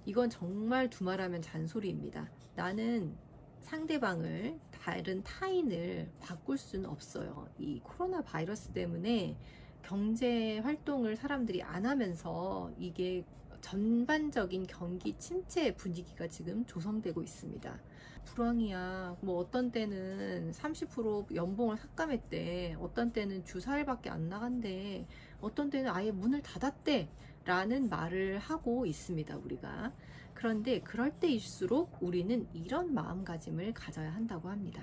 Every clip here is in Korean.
이건 정말 두말하면 잔소리입니다. 나는 상대방을, 다른 타인을 바꿀 수는 없어요. 이 코로나 바이러스 때문에 경제 활동을 사람들이 안 하면서 이게 전반적인 경기 침체 분위기가 지금 조성되고 있습니다. 불황이야. 뭐 어떤 때는 30% 연봉을 삭감했대. 어떤 때는 주 4일밖에 안 나간대. 어떤 때는 아예 문을 닫았대. 라는 말을 하고 있습니다, 우리가. 그런데 그럴 때일수록 우리는 이런 마음가짐을 가져야 한다고 합니다.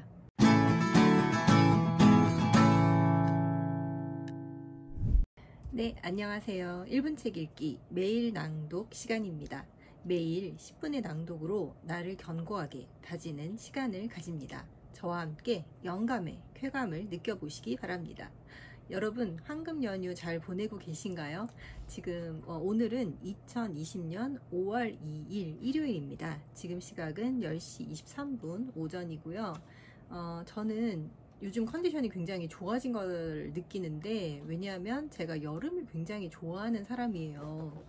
네, 안녕하세요. 1분 책 읽기 매일 낭독 시간입니다. 매일 10분의 낭독으로 나를 견고하게 다지는 시간을 가집니다. 저와 함께 영감의 쾌감을 느껴보시기 바랍니다. 여러분, 황금 연휴 잘 보내고 계신가요? 지금 오늘은 2020년 5월 2일 일요일입니다. 지금 시각은 10시 23분 오전이고요. 저는 요즘 컨디션이 굉장히 좋아진 걸 느끼는데, 왜냐하면 제가 여름을 굉장히 좋아하는 사람이에요.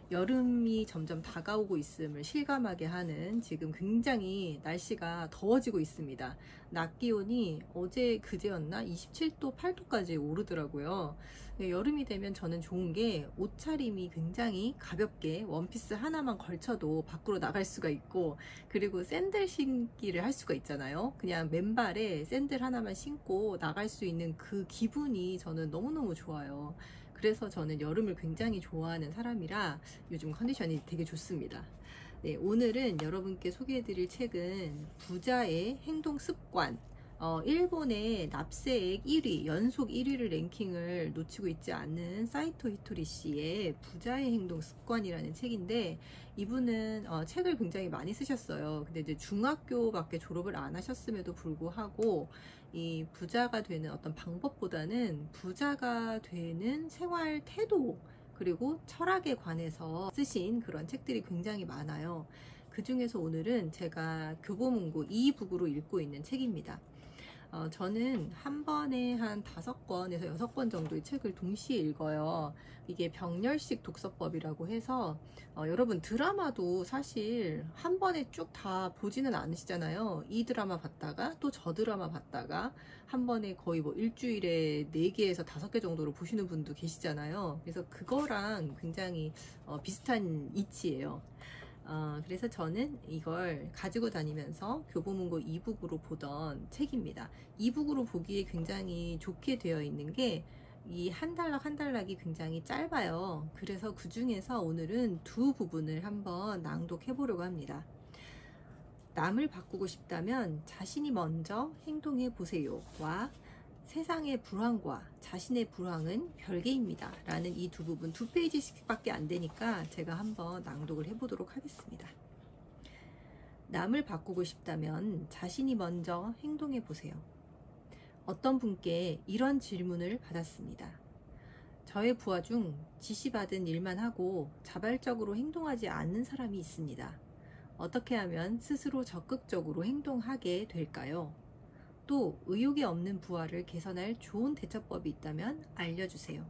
여름이 점점 다가오고 있음을 실감하게 하는, 지금 굉장히 날씨가 더워지고 있습니다. 낮 기온이 어제 그제였나 27도 8도까지 오르더라고요. 여름이 되면 저는 좋은 게 옷차림이 굉장히 가볍게 원피스 하나만 걸쳐도 밖으로 나갈 수가 있고, 그리고 샌들 신기를 할 수가 있잖아요. 그냥 맨발에 샌들 하나만 신고 나갈 수 있는 그 기분이 저는 너무너무 좋아요. 그래서 저는 여름을 굉장히 좋아하는 사람이라 요즘 컨디션이 되게 좋습니다. 네, 오늘은 여러분께 소개해드릴 책은 부자의 행동 습관, 일본의 납세액 1위, 연속 1위를 랭킹을 놓치고 있지 않는 사이토 히토리 씨의 부자의 행동 습관이라는 책인데, 이분은 책을 굉장히 많이 쓰셨어요. 근데 이제 중학교밖에 졸업을 안 하셨음에도 불구하고 이 부자가 되는 어떤 방법보다는 부자가 되는 생활 태도, 그리고 철학에 관해서 쓰신 그런 책들이 굉장히 많아요. 그 중에서 오늘은 제가 교보문고 2북으로 읽고 있는 책입니다. 저는 한 번에 한 5권에서 6권 정도의 책을 동시에 읽어요. 이게 병렬식 독서법이라고 해서, 여러분 드라마도 사실 한 번에 쭉 다 보지는 않으시잖아요. 이 드라마 봤다가 또 저 드라마 봤다가 한 번에 거의 뭐 일주일에 4개에서 5개 정도로 보시는 분도 계시잖아요. 그래서 그거랑 굉장히 비슷한 이치예요. 그래서 저는 이걸 가지고 다니면서 교보문고 이북으로 보던 책입니다. 이북으로 보기에 굉장히 좋게 되어 있는 게 이 한 단락 한 단락이 굉장히 짧아요. 그래서 그 중에서 오늘은 두 부분을 한번 낭독해 보려고 합니다. 남을 바꾸고 싶다면 자신이 먼저 행동해 보세요와 세상의 불황과 자신의 불황은 별개입니다 라는 이 두 부분, 2페이지씩 밖에 안 되니까 제가 한번 낭독을 해보도록 하겠습니다. 남을 바꾸고 싶다면 자신이 먼저 행동해 보세요. 어떤 분께 이런 질문을 받았습니다. 저의 부하 중 지시받은 일만 하고 자발적으로 행동하지 않는 사람이 있습니다. 어떻게 하면 스스로 적극적으로 행동하게 될까요? 또 의욕이 없는 부하를 개선할 좋은 대처법이 있다면 알려주세요.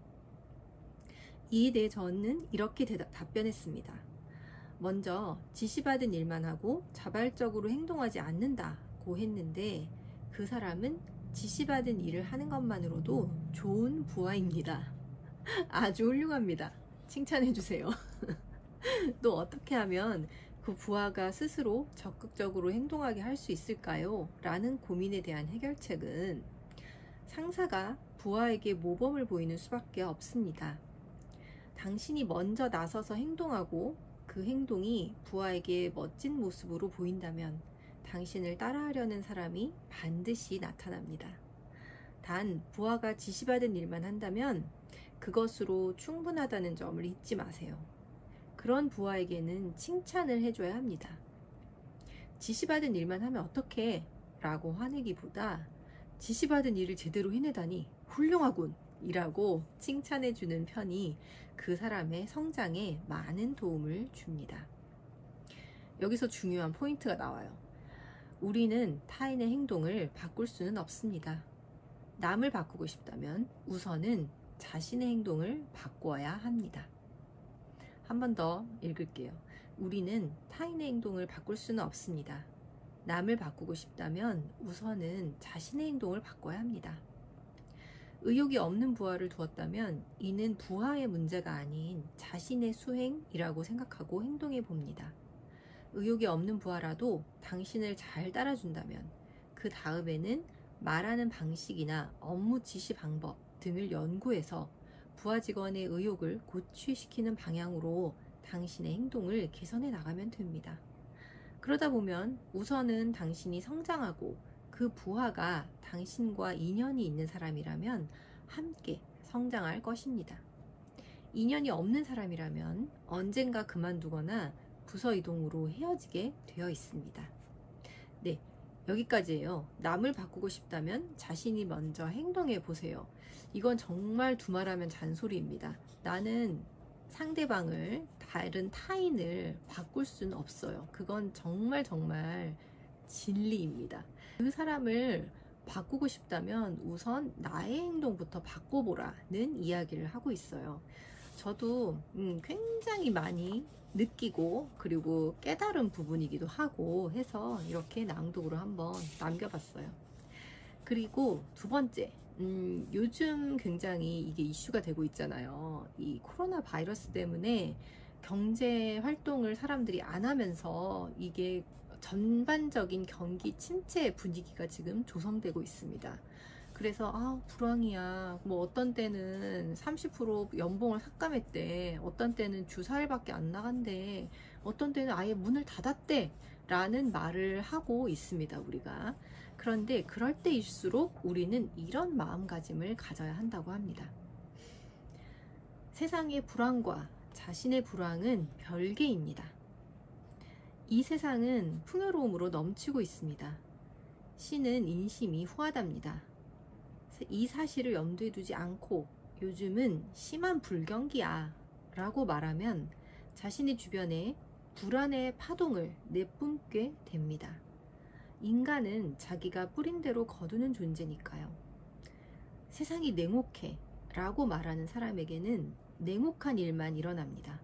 이에 대해 저는 이렇게 답변했습니다. 먼저 지시받은 일만 하고 자발적으로 행동하지 않는다고 했는데, 그 사람은 지시받은 일을 하는 것만으로도 좋은 부하입니다. 아주 훌륭합니다. 칭찬해주세요. 또 어떻게 하면 그 부하가 스스로 적극적으로 행동하게 할 수 있을까요? 라는 고민에 대한 해결책은 상사가 부하에게 모범을 보이는 수밖에 없습니다. 당신이 먼저 나서서 행동하고 그 행동이 부하에게 멋진 모습으로 보인다면 당신을 따라하려는 사람이 반드시 나타납니다. 단 부하가 지시받은 일만 한다면 그것으로 충분하다는 점을 잊지 마세요. 그런 부하에게는 칭찬을 해줘야 합니다. 지시받은 일만 하면 어떡해? 라고 화내기보다 지시받은 일을 제대로 해내다니 훌륭하군! 이라고 칭찬해주는 편이 그 사람의 성장에 많은 도움을 줍니다. 여기서 중요한 포인트가 나와요. 우리는 타인의 행동을 바꿀 수는 없습니다. 남을 바꾸고 싶다면 우선은 자신의 행동을 바꿔야 합니다. 한 번 더 읽을게요. 우리는 타인의 행동을 바꿀 수는 없습니다. 남을 바꾸고 싶다면 우선은 자신의 행동을 바꿔야 합니다. 의욕이 없는 부하를 두었다면 이는 부하의 문제가 아닌 자신의 수행이라고 생각하고 행동해 봅니다. 의욕이 없는 부하라도 당신을 잘 따라준다면 그 다음에는 말하는 방식이나 업무 지시 방법 등을 연구해서 부하 직원의 의욕을 고취시키는 방향으로 당신의 행동을 개선해 나가면 됩니다. 그러다 보면 우선은 당신이 성장하고 그 부하가 당신과 인연이 있는 사람이라면 함께 성장할 것입니다. 인연이 없는 사람이라면 언젠가 그만두거나 부서 이동으로 헤어지게 되어 있습니다. 네, 여기까지예요. 남을 바꾸고 싶다면 자신이 먼저 행동해 보세요. 이건 정말 두말하면 잔소리입니다. 나는 상대방을, 다른 타인을 바꿀 수는 없어요. 그건 정말 진리입니다. 그 사람을 바꾸고 싶다면 우선 나의 행동부터 바꿔보라는 이야기를 하고 있어요. 저도 굉장히 많이 느끼고 그리고 깨달은 부분이기도 하고 해서 이렇게 낭독으로 한번 남겨봤어요. 그리고 두 번째, 요즘 굉장히 이게 이슈가 되고 있잖아요. 이 코로나 바이러스 때문에 경제 활동을 사람들이 안 하면서 이게 전반적인 경기 침체 분위기가 지금 조성되고 있습니다. 그래서 불황이야. 뭐 어떤 때는 30% 연봉을 삭감했대. 어떤 때는 주 4일밖에 안 나간대. 어떤 때는 아예 문을 닫았대. 라는 말을 하고 있습니다, 우리가. 그런데 그럴 때일수록 우리는 이런 마음가짐을 가져야 한다고 합니다. 세상의 불황과 자신의 불황은 별개입니다. 이 세상은 풍요로움으로 넘치고 있습니다. 신은 인심이 후하답니다. 이 사실을 염두에 두지 않고 요즘은 심한 불경기야 라고 말하면 자신의 주변에 불안의 파동을 내뿜게 됩니다. 인간은 자기가 뿌린 대로 거두는 존재니까요. 세상이 냉혹해 라고 말하는 사람에게는 냉혹한 일만 일어납니다.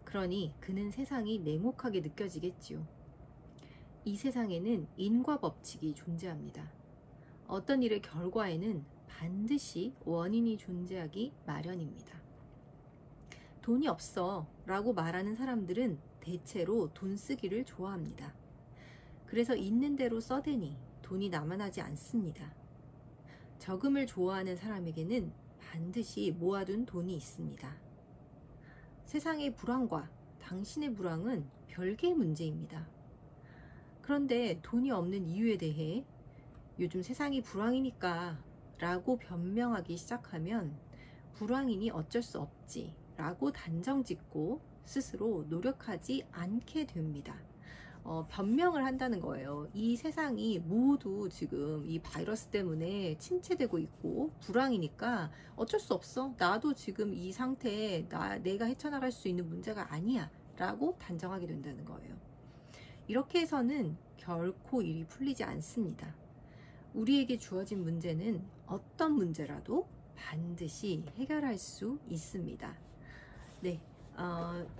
그러니 그는 세상이 냉혹하게 느껴지겠지요. 이 세상에는 인과 법칙이 존재합니다. 어떤 일의 결과에는 반드시 원인이 존재하기 마련입니다. 돈이 없어 라고 말하는 사람들은 대체로 돈 쓰기를 좋아합니다. 그래서 있는 대로 써대니 돈이 남아나지 않습니다. 저금을 좋아하는 사람에게는 반드시 모아둔 돈이 있습니다. 세상의 불황과 당신의 불황은 별개의 문제입니다. 그런데 돈이 없는 이유에 대해 요즘 세상이 불황이니까 라고 변명하기 시작하면 불황이니 어쩔 수 없지 라고 단정 짓고 스스로 노력하지 않게 됩니다. 변명을 한다는 거예요. 이 세상이 모두 지금 이 바이러스 때문에 침체되고 있고 불황이니까 어쩔 수 없어. 나도 지금 이 상태에 내가 헤쳐나갈 수 있는 문제가 아니야 라고 단정하게 된다는 거예요. 이렇게 해서는 결코 일이 풀리지 않습니다. 우리에게 주어진 문제는 어떤 문제라도 반드시 해결할 수 있습니다. 네.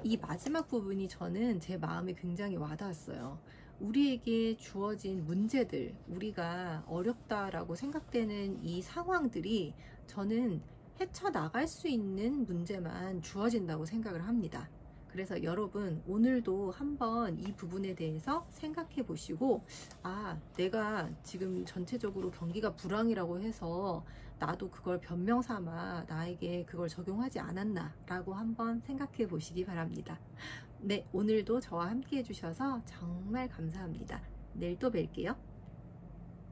이 마지막 부분이 저는 제 마음에 굉장히 와닿았어요. 우리에게 주어진 문제들, 우리가 어렵다라고 생각되는 이 상황들이 저는 헤쳐나갈 수 있는 문제만 주어진다고 생각을 합니다. 그래서 여러분 오늘도 한번 이 부분에 대해서 생각해 보시고 내가 지금 전체적으로 경기가 불황이라고 해서 나도 그걸 변명 삼아 나에게 그걸 적용하지 않았나 라고 한번 생각해 보시기 바랍니다. 네, 오늘도 저와 함께 해주셔서 정말 감사합니다. 내일 또 뵐게요.